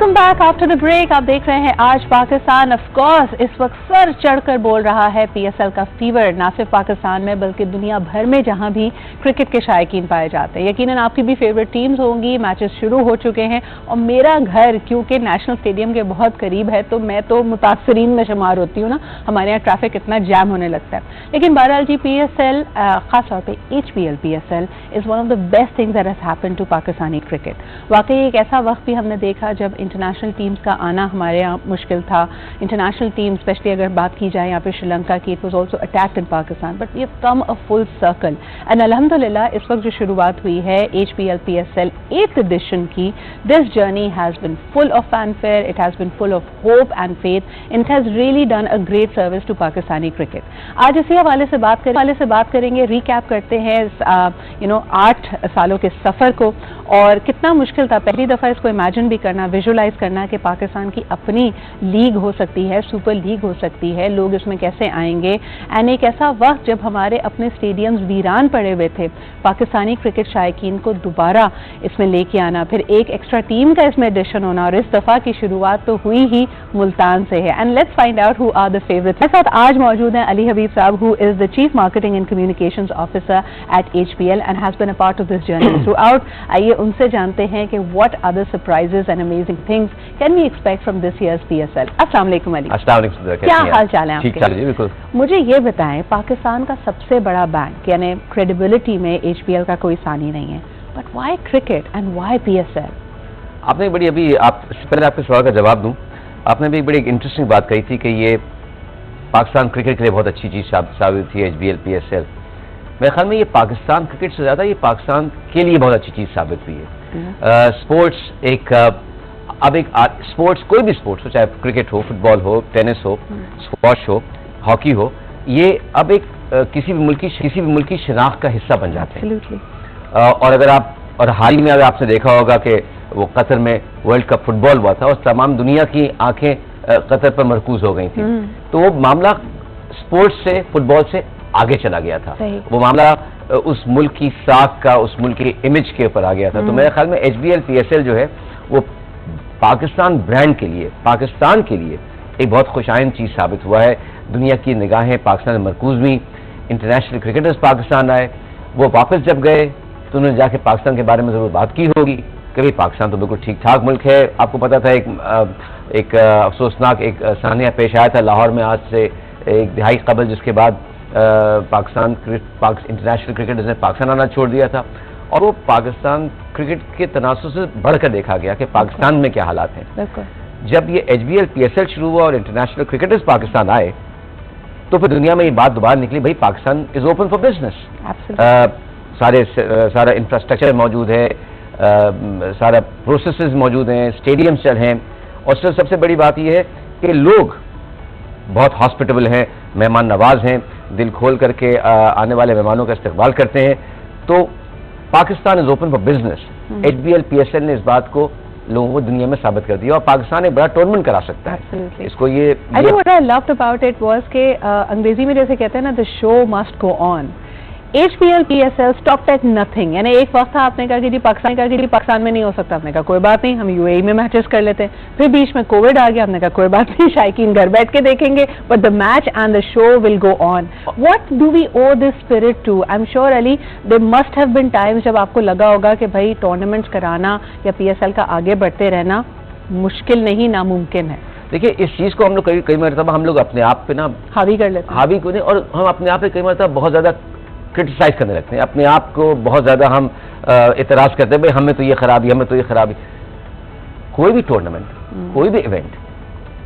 Welcome back after the break. आप देख रहे हैं आज पाकिस्तान। ऑफ कोर्स इस वक्त सर चढ़कर बोल रहा है पीएसएल का फीवर, ना सिर्फ पाकिस्तान में बल्कि दुनिया भर में जहां भी क्रिकेट के शायकीन पाए जाते हैं। यकीनन आपकी भी फेवरेट टीम्स होंगी, मैचेस शुरू हो चुके हैं और मेरा घर क्योंकि नेशनल स्टेडियम के बहुत करीब है तो मैं तो मुतासरीन में शुमार होती हूँ ना। हमारे यहाँ ट्रैफिक इतना जैम होने लगता है। लेकिन बहरहाल जी पीएसएल, खासतौर पर HPL PSL is one of the best things that has happened to Pakistani cricket. वाकई एक ऐसा वक्त भी हमने देखा जब इंटरनेशनल टीम्स का आना हमारे यहाँ मुश्किल था। इंटरनेशनल टीम स्पेशली अगर बात की जाए यहाँ पे श्रीलंका की, it was also attacked in Pakistan, but we have come a full circle and अल्हम्दुलिल्लाह इस वक्त जो शुरुआत हुई है एचपीएल पीएसएल 8th एडिशन की, this journey has been full of fanfare, it has been full of hope and faith, and it has really done a great service to Pakistani cricket. आज इसी हवाले से बात करेंगे, रिकैप करते हैं 8 सालों के सफर को और कितना मुश्किल था पहली दफा इसको इमेजिन भी करना, विजुलाइज करना कि पाकिस्तान की अपनी लीग हो सकती है, सुपर लीग हो सकती है, लोग इसमें कैसे आएंगे। एंड एक ऐसा वक्त जब हमारे अपने स्टेडियम्स वीरान पड़े हुए थे, पाकिस्तानी क्रिकेट शायकीन को दोबारा इसमें लेके आना, फिर एक एक्स्ट्रा टीम का इसमें एडिशन होना और इस दफा की शुरुआत तो हुई ही मुल्तान से है। And let's find out who are the favourites. मेरे साथ आज मौजूद हैं Ali Habib sahab, who is the chief marketing and communications officer at HPL and has been a part of this journey throughout. आइए उनसे जानते हैं कि what are the surprises and amazing things can we expect from this year's PSL. अस्सलाम वालेकुम अली। अस्सलाम वालेकुम। क्या हाल चाल है आपके? ठीक ठाक जी, बिल्कुल। मुझे ये बताएं, पाकिस्तान का सबसे बड़ा बैंक यानी क्रेडिबिलिटी में एचपीएल का कोई सानी नहीं है, but why cricket and why PSL? आपने बड़ी अभी पहले आपके सवाल का जवाब दूं, आपने भी बड़ी इंटरेस्टिंग बात कही थी कि ये पाकिस्तान क्रिकेट के लिए बहुत अच्छी चीज साबित थी एचबीएल पीएसएल। मेरे ख्याल में ये पाकिस्तान क्रिकेट से ज्यादा ये पाकिस्तान के लिए बहुत अच्छी चीज साबित हुई है। स्पोर्ट्स स्पोर्ट्स कोई भी स्पोर्ट्स हो, चाहे क्रिकेट हो, फुटबॉल हो, टेनिस हो, स्क्वॉश हो, हॉकी हो, ये अब एक किसी भी मुल्क की शिनाख्त का हिस्सा बन जाते हैं। और अगर आप हाल ही में अगर आपने देखा होगा कि वो कतर में वर्ल्ड कप फुटबॉल हुआ था और तमाम दुनिया की आंखें कतर पर मरकूज हो गई थी, तो वो मामला स्पोर्ट्स से, फुटबॉल से आगे चला गया था। वो मामला उस मुल्क की साख का, उस मुल्क की इमेज के ऊपर आ गया था। तो मेरे ख्याल में एचबीएल पीएसएल जो है वो पाकिस्तान ब्रांड के लिए, पाकिस्तान के लिए एक बहुत खुशाइन चीज साबित हुआ है। दुनिया की निगाहें पाकिस्तान में मरकूज हुई, इंटरनेशनल क्रिकेटर्स पाकिस्तान आए, वो वापस जब गए तो उन्होंने जाके पाकिस्तान के बारे में जरूर बात की होगी कि भाई पाकिस्तान तो बिल्कुल ठीक ठाक मुल्क है। आपको पता था एक अफसोसनाक एक सानिया पेश आया था लाहौर में आज से एक दिहाई कबल, जिसके बाद पाकिस्तान इंटरनेशनल क्रिकेटर्स ने पाकिस्तान आना छोड़ दिया था और वो पाकिस्तान क्रिकेट के तनासुर से बढ़कर देखा गया कि पाकिस्तान में क्या हालात हैं। जब ये एचबीएल पीएसएल शुरू हुआ और इंटरनेशनल क्रिकेटर्स पाकिस्तान आए तो फिर दुनिया में ये बात दोबारा निकली, भाई Pakistan is open for business. सारा इंफ्रास्ट्रक्चर मौजूद है, सारा प्रोसेसेस मौजूद हैं, स्टेडियम्स चल हैं, और सबसे बड़ी बात यह है कि लोग बहुत हॉस्पिटेबल हैं, मेहमान नवाज हैं, दिल खोल करके आने वाले मेहमानों का इस्तकबाल करते हैं। तो Pakistan is open for business. HBL PSL ने इस बात को लोगों को दुनिया में साबित कर दिया और पाकिस्तान एक बड़ा टूर्नामेंट करा सकता है। इसको ये I think what I loved about it was कि अंग्रेजी में जैसे कहते हैं ना, the show must go on. HPL PSL stop at nothing. यानी एक वक्त था आपने कहा कि जी पाकिस्तान में नहीं हो सकता, आपने कहा कोई बात नहीं, हम यूएई में मैचेस कर लेते हैं। फिर बीच में कोविड आ गया, आपने कहा कोई बात नहीं, शायकीन घर बैठ के देखेंगे, but the match and the show will go on. What do we owe this spirit to? I am sure Ali there must have been times जब आपको लगा होगा कि भाई टूर्नामेंट्स कराना या पीएसएल का आगे बढ़ते रहना मुश्किल नहीं, नामुमकिन है। देखिए, इस चीज को हम लोग कई मरतबा हम लोग अपने आप पे ना हावी कर लेते हैं, हावी को नहीं, और हम अपने आप पे कई मरतबा बहुत ज्यादा क्रिटिसाइज करने लगते हैं, अपने आप को बहुत ज्यादा हम इतराज करते हैं, भाई हमें तो ये खराबी, हमें तो ये खराबी। कोई भी टूर्नामेंट, कोई भी इवेंट,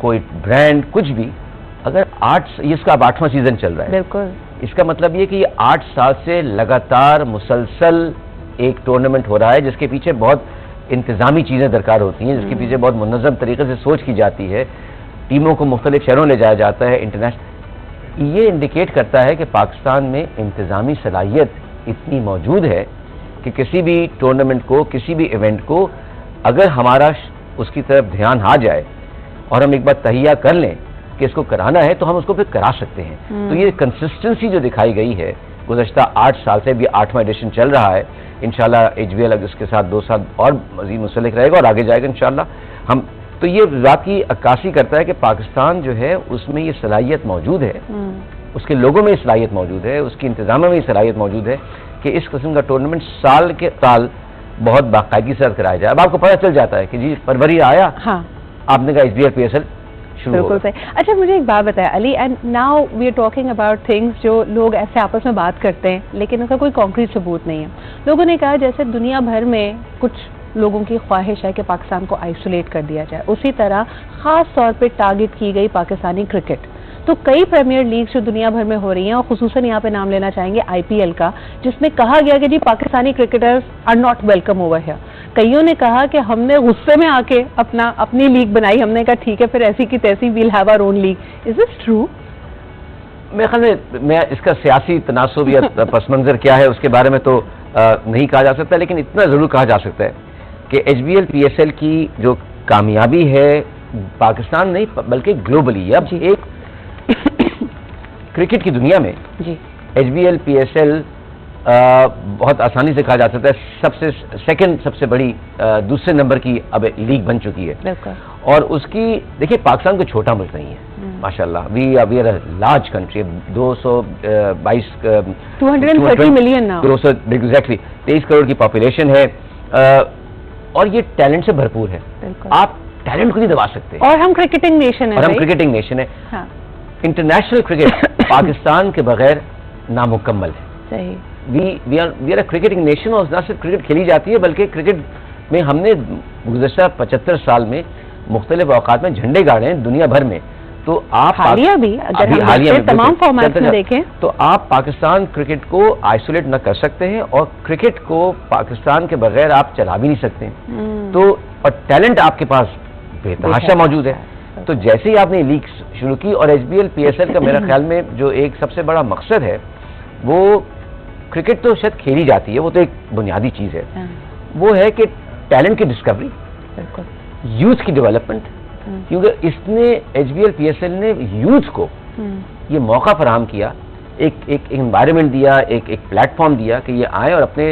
कोई ब्रांड, कुछ भी, अगर इसका 8वां सीजन चल रहा है, बिल्कुल, इसका मतलब ये कि ये 8 साल से लगातार मुसलसल एक टूर्नामेंट हो रहा है जिसके पीछे बहुत इंतजामी चीजें दरकार होती हैं, जिसके पीछे बहुत मुनज़्ज़म तरीके से सोच की जाती है, टीमों को मुख्तलिफ शहरों ले जाया जाता है, इंटरनेशनल। ये इंडिकेट करता है कि पाकिस्तान में इंतजामी सलाहियत इतनी मौजूद है कि किसी भी टूर्नामेंट को, किसी भी इवेंट को अगर हमारा उसकी तरफ ध्यान आ जाए और हम एक बार तहिया कर लें कि इसको कराना है तो हम उसको फिर करा सकते हैं। तो ये कंसिस्टेंसी जो दिखाई गई है गुज़श्ता 8 साल से, भी 8वां एडिशन चल रहा है, इंशाल्लाह एचबीएल इसके साथ 2 साल और मजीद मुंसलिक रहेगा और आगे जाएगा इंशाल्लाह। हम तो ये बात की अक्कासी करता है कि पाकिस्तान जो है उसमें ये सलाहियत मौजूद है, उसके लोगों में ये सलाहियत मौजूद है, उसके इंतजाम में ये सलाहियत मौजूद है कि इस किस्म का टूर्नामेंट साल के साल बहुत बाकायदगी से कराया जाए। अब आपको पता चल जाता है कि जी फरवरी आया, हाँ, आपने कहा HBL PSL शुरू बिल्कुल सही। अच्छा, मुझे एक बात बताया Ali, and now we are talking about things जो लोग ऐसे आपस में बात करते हैं लेकिन उसका कोई कॉन्क्रीट सबूत नहीं है। लोगों ने कहा जैसे दुनिया भर में कुछ लोगों की ख्वाहिश है कि पाकिस्तान को आइसोलेट कर दिया जाए, उसी तरह खास तौर पे टारगेट की गई पाकिस्तानी क्रिकेट। तो कई प्रीमियर लीग जो दुनिया भर में हो रही हैं, और खुसूसन यहाँ पे नाम लेना चाहेंगे IPL का, जिसमें कहा गया कि जी Pakistani cricketers are not welcome over here. कईयों ने कहा कि हमने गुस्से में आके अपनी लीग बनाई, हमने कहा ठीक है फिर ऐसी की तैसी we'll have our own league. Is this true? मेरे ख्याल में मैं इसका सियासी तनासुब या पस मंजर क्या है उसके बारे में तो नहीं कहा जा सकता, लेकिन इतना जरूर कहा जा सकता है कि HBL PSL की जो कामयाबी है पाकिस्तान नहीं बल्कि ग्लोबली, अब एक क्रिकेट की दुनिया में जी HBL PSL बहुत आसानी से कहा जा सकता है सबसे सेकंड सबसे बड़ी दूसरे नंबर की अब लीग बन चुकी है। और उसकी देखिए पाकिस्तान कोई छोटा मुल्क नहीं है, माशाल्लाह we are a large country, 230 million ना, 200 एग्जैक्टली 23 करोड़ की पॉपुलेशन है, और ये टैलेंट से भरपूर है। आप टैलेंट को नहीं दबा सकते, और हम क्रिकेटिंग नेशन है, और हम क्रिकेटिंग नेशन है। हाँ। इंटरनेशनल क्रिकेट पाकिस्तान के बगैर नामुकम्मल है। सही। We are a cricketing nation, और ना सिर्फ क्रिकेट खेली जाती है बल्कि क्रिकेट में हमने गुज़श्ता 75 साल में मुख्तलिफ औकात में झंडे गाड़े हैं दुनिया भर में। तो आप हालिया भी अगर हम तमाम फॉर्मेट में देखें तो आप पाकिस्तान क्रिकेट को आइसोलेट न कर सकते हैं, और क्रिकेट को पाकिस्तान के बगैर आप चला भी नहीं सकते। तो और टैलेंट आपके पास बेतहाशा मौजूद है। तो जैसे ही आपने लीग शुरू की, और HBL PSL का मेरा ख्याल में जो एक सबसे बड़ा मकसद है वो क्रिकेट तो शायद खेली जाती है, वो तो एक बुनियादी चीज है, वो है कि टैलेंट की डिस्कवरी, यूथ की डेवलपमेंट, क्योंकि इसने HBL PSL ने यूथ को ये मौका फराहम किया, एक एनवायरनमेंट दिया, एक प्लेटफॉर्म दिया कि ये आए और अपने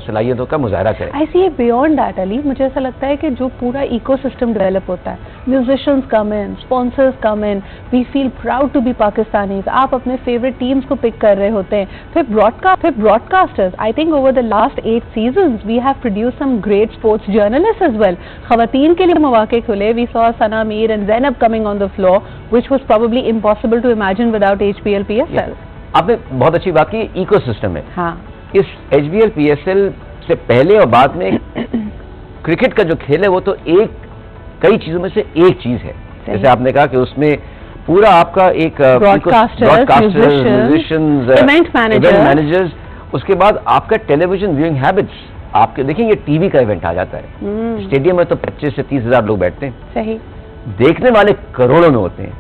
सलाहियतों का मुजाहरा करें। आई सी बियॉन्ड दैट अली, मुझे ऐसा लगता है कि जो पूरा इकोसिस्टम डेवलप होता है, musicians come in, sponsors come in, we feel proud to be Pakistanis, आप अपने फेवरेट टीम्स को पिक कर रहे होते हैं, फिर broadcasters, I think over the last 8 seasons we have produced some great sports journalist as well. खवातीन के लिए मौके खुले, we saw Sana Mir and Zainab coming on the floor, which was probably impossible to imagine without HBL PSL। आपने बहुत अच्छी बात की, इकोसिस्टम है। हाँ। इस HBL PSL से पहले और बाद में क्रिकेट का जो खेल है वो तो कई चीजों में से एक चीज है। जैसे आपने कहा कि उसमें पूरा आपका एक ब्रॉडकास्टर्स, म्यूजिशियंस, इवेंट मैनेजर्स, उसके बाद आपका टेलीविजन व्यूइंग हैबिट्स, आपके देखेंगे टीवी का इवेंट आ जाता है, स्टेडियम में तो 25 से 30 हजार लोग बैठते हैं, सही, देखने वाले करोड़ों में होते हैं।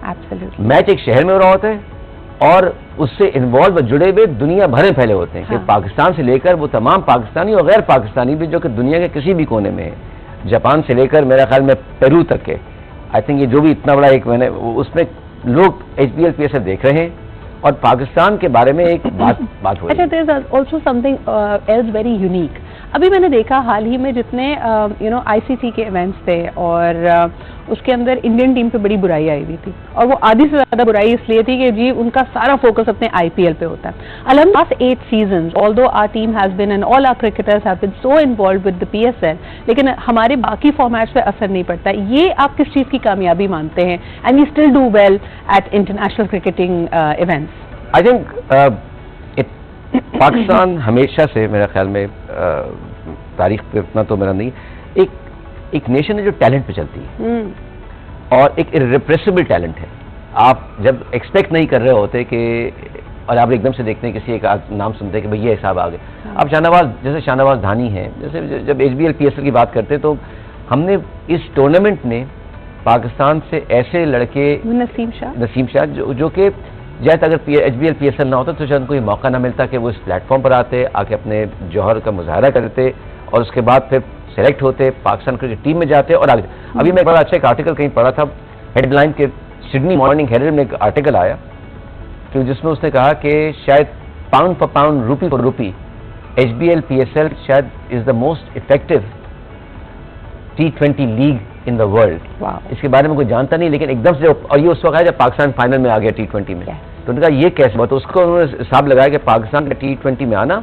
मैच एक शहर में हो रहा होता है और उससे इन्वॉल्व जुड़े हुए दुनिया भर में फैले होते हैं। हाँ। कि पाकिस्तान से लेकर वो तमाम पाकिस्तानी और गैर पाकिस्तानी भी जो कि दुनिया के किसी भी कोने में है, जापान से लेकर मेरा ख्याल में पेरू तक है। आई थिंक ये जो भी इतना बड़ा एक मैंने उसमें लोग HBL PSL देख रहे हैं और पाकिस्तान के बारे में एक बात हो रही है। अच्छा, there is also something else very unique. अभी मैंने देखा हाल ही में जितने ICC के इवेंट्स थे और उसके अंदर इंडियन टीम पे बड़ी बुराई आई हुई थी, और वो आधी से ज्यादा बुराई इसलिए थी कि जी उनका सारा फोकस अपने IPL पे होता है। अलहमदुलिल्लाह last 8 seasons although our team has been and all our cricketers have been so involved with the PSL, लेकिन हमारे बाकी फॉर्मेट्स पे असर नहीं पड़ता। ये आप किस चीज की कामयाबी मानते हैं? And we still do well at international cricketing events. I think Pakistan हमेशा से मेरे ख्याल में तारीख पे उतना तो मेरा नहीं, एक नेशन है जो टैलेंट पे चलती है, और एक इररिप्रेसिबल टैलेंट है। आप जब एक्सपेक्ट नहीं कर रहे होते कि, और आप एकदम से देखते हैं किसी एक नाम सुनते हैं कि भैया हिसाब आ गए। आप शाहनवाज, जैसे शाहनवाज धानी है, जैसे जब HBL PSL की बात करते तो हमने इस टूर्नामेंट में पाकिस्तान से ऐसे लड़के, नसीम शाह जो कि शायद अगर HBL PSL ना होता तो शायद कोई मौका ना मिलता कि वो इस प्लेटफॉर्म पर आते, आके अपने जौहर का मुजाहरा करते और उसके बाद फिर सेलेक्ट होते, पाकिस्तान क्रिकेट टीम में जाते और आगे। अभी मैं बड़ा अच्छा एक आर्टिकल कहीं पढ़ा था, हेडलाइन के सिडनी मॉर्निंग हेरल्ड में एक आर्टिकल आया कि जिसमें उसने कहा कि शायद पाउंड फॉर पाउंड, रूपी फॉर रूपी, HBL PSL शायद is the most effective T20 league in the world. इसके बारे में कोई जानता नहीं, लेकिन एकदम से, और ये उस वक्त है जब पाकिस्तान फाइनल में आ गया T20 में। तो उन्होंने कहा ये कैसे बात, तो उसको उन्होंने हिसाब लगाया कि पाकिस्तान का T20 में आना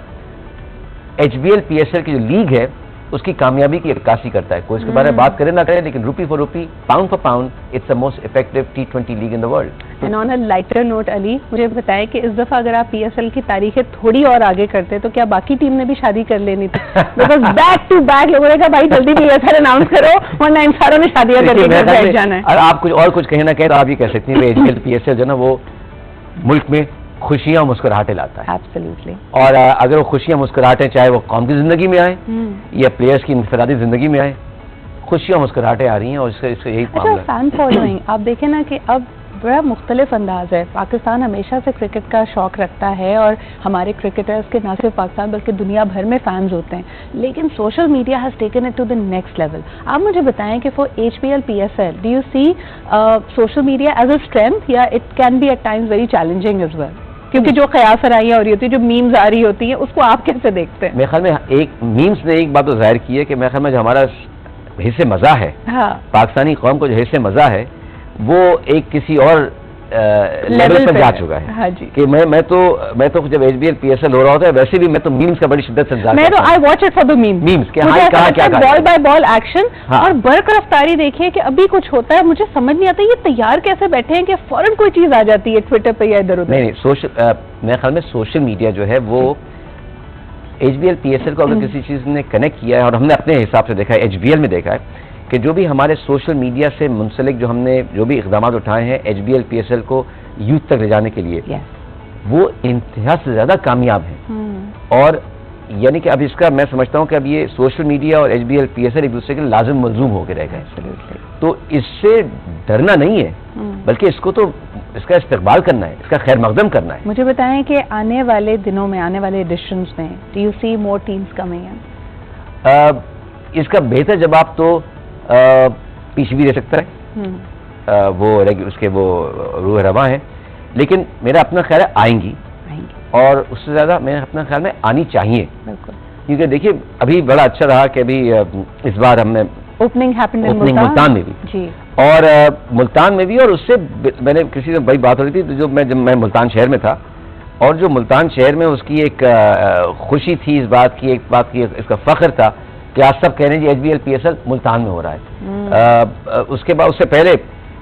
HBL PSL की जो लीग है उसकी कामयाबी की अक्कासी करता है। कोई इसके बारे में बात करे ना करे, लेकिन rupee for rupee, pound for pound, it's the most effective T20 league in the world. And on a lighter note Ali, मुझे बताएं कि इस दफा अगर आप PSL की तारीखें थोड़ी और आगे करते तो क्या बाकी टीम ने भी शादी कर लेनी थी? बिकॉज बैक टू बैक लोगों ने कहा भाई जल्दी PSL अनाउंस करो, वरना इन सारों ने शादियां करके घर बैठ जाना है। आप कुछ और कुछ कहें ना कहें तो आप ये कह सकती हैं HBL PSL जो ना वो मुल्क में खुशियां मुस्कुराहटें लाता है। एब्सोल्युटली। और अगर वो खुशियां मुस्कुराहटें चाहे वो कौम की जिंदगी में आए या प्लेयर्स की इंफरादी जिंदगी में आए, खुशियां मुस्कुराहटें आ रही हैं और इसका यही मामला है। फैन फॉलोइंग आप देखें ना कि अब बड़ा मुख्तलिफ अंदाज है। पाकिस्तान हमेशा से क्रिकेट का शौक रखता है और हमारे क्रिकेटर्स के ना सिर्फ पाकिस्तान बल्कि दुनिया भर में फैंस होते हैं, लेकिन social media has taken it to the next level. आप मुझे बताएं कि for HBL PSL do you see social media as a strength या it can be at times very challenging as well? क्योंकि जो क़यासराइयाँ हो रही होती है, जो मीम्स आ रही होती हैं, उसको आप कैसे देखते हैं? मेरे ख्याल में एक मीम्स ने एक बात तो जाहिर की है कि मेरे ख्याल में जो हमारा हिस्से मज़ा है, पाकिस्तानी कौम को जो हिस्से मज़ा है वो एक किसी और लेवल पर जा चुका है। हाँ जी। कि मैं तो जब HBL PSL हो रहा होता है वैसे भी मैं तो मीम्स का बड़ी शिद्दत से इंतजार करता हूं। I watch it for the memes के हाँ क्या बॉल बाय बॉल एक्शन और बर्क रफ्तारी देखिए कि अभी कुछ होता है, मुझे समझ नहीं आता ये तैयार कैसे बैठे हैं कि फौरन कोई चीज आ जाती है ट्विटर पे या इधर उधर। नहीं, मेरे ख्याल में सोशल मीडिया जो है वो HBL PSL को अगर किसी चीज ने कनेक्ट किया है, और हमने अपने हिसाब से देखा है, HBL में देखा है कि जो भी हमारे सोशल मीडिया से मुंसलिक जो हमने जो भी इक़दाम उठाए हैं HBL PSL को यूथ तक ले जाने के लिए, वो इंतहा से ज्यादा कामयाब हैं। और यानी कि अब इसका मैं समझता हूं कि अब ये सोशल मीडिया और HBL PSL एक दूसरे के लाजिम मलजूम होकर रह गए। तो इससे डरना नहीं है, बल्कि इसको तो इसका इस्तेक़बाल करना है, इसका खैर मकदम करना है। मुझे बताएं कि आने वाले दिनों में, आने वाले एडिशंस में do you see more teams coming in? इसका बेहतर जवाब तो PCB दे सकता है, वो उसके वो रूह रवा है, लेकिन मेरा अपना ख्याल है आएंगी और उससे ज्यादा मेरा अपना ख्याल में आनी चाहिए। क्योंकि देखिए अभी बड़ा अच्छा रहा कि अभी इस बार हमने ओपनिंग मुल्तान में भी जी, और मुल्तान में भी, और उससे मैंने किसी से बड़ी बात हो रही थी जब मैं मुल्तान शहर में था, और जो मुल्तान शहर में उसकी एक खुशी थी इस बात की, इसका फख्र था कि आज सब कह रहे हैं HBL PSL मुल्तान में हो रहा है। उसके बाद उससे पहले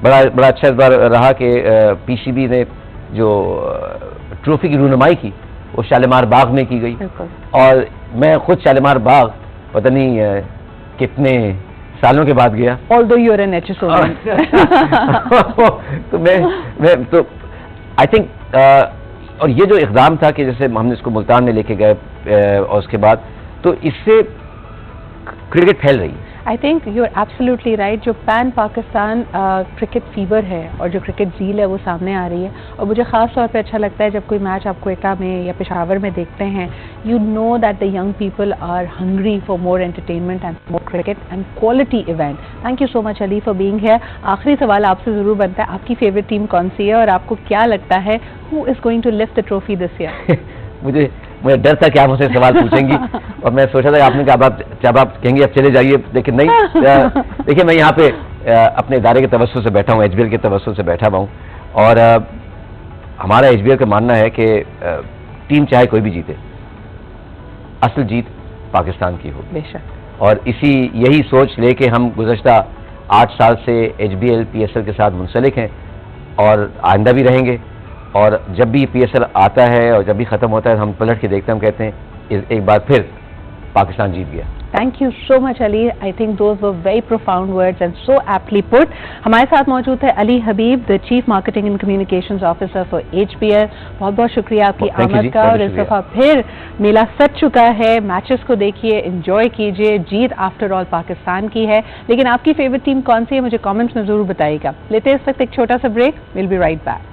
बड़ा अच्छा इस बार रहा कि PCB ने जो ट्रॉफी की रूनुमाई की वो शालीमार बाग में की गई, और मैं खुद शालीमार बाग पता नहीं कितने सालों के बाद गया। Although you are an HSO तो मैं तो आई थिंक और ये जो इक़दाम था कि जैसे हमने इसको मुल्तान में लेके गए और उसके बाद तो इससे क्रिकेट फैल रही है। I think you are absolutely right. जो पैन पाकिस्तान क्रिकेट फीवर है और जो क्रिकेट झील है वो सामने आ रही है, और मुझे ख़ास तौर पे अच्छा लगता है जब कोई मैच आप क्वेटा में या पेशावर में देखते हैं, you know that the young people are hungry for more entertainment and more cricket and quality event. Thank you so much Ali for being here. आखिरी सवाल आपसे ज़रूर बनता है, आपकी फेवरेट टीम कौन सी है और आपको क्या लगता है who is going to lift the trophy this year? मुझे डर था कि आप मुझसे सवाल पूछेंगी और मैं सोचा था आपने जब आप कहेंगे आप चले जाइए, लेकिन नहीं। देखिए मैं यहाँ पे अपने इदारे के तवस्सुल से बैठा हूँ, HBL के तवस्सुल से बैठा हुआ हूँ, और हमारा HBL का मानना है कि टीम चाहे कोई भी जीते, असल जीत पाकिस्तान की हो बेशक। और यही सोच लेके हम गुज़श्ता 8 साल से HBL PSL के साथ मुंसलिक हैं और आइंदा भी रहेंगे। और जब भी PSL आता है और जब भी ख़त्म होता है हम पलट के देखते हैं, हम कहते हैं एक बार फिर पाकिस्तान जीत गया। Thank you so much Ali. I think those were very profound words and so aptly put. हमारे साथ मौजूद है Ali Habib, the chief marketing and communications officer for HBL। बहुत बहुत शुक्रिया आपकी आमद का, और इस दफा फिर मेला सज चुका है। मैचेस को देखिए, एंजॉय कीजिए, जीत आफ्टर ऑल पाकिस्तान की है। लेकिन आपकी फेवरेट टीम कौन सी है मुझे कॉमेंट्स में जरूर बताइएगा। लेते हैं इस वक्त एक छोटा सा break, will be right back.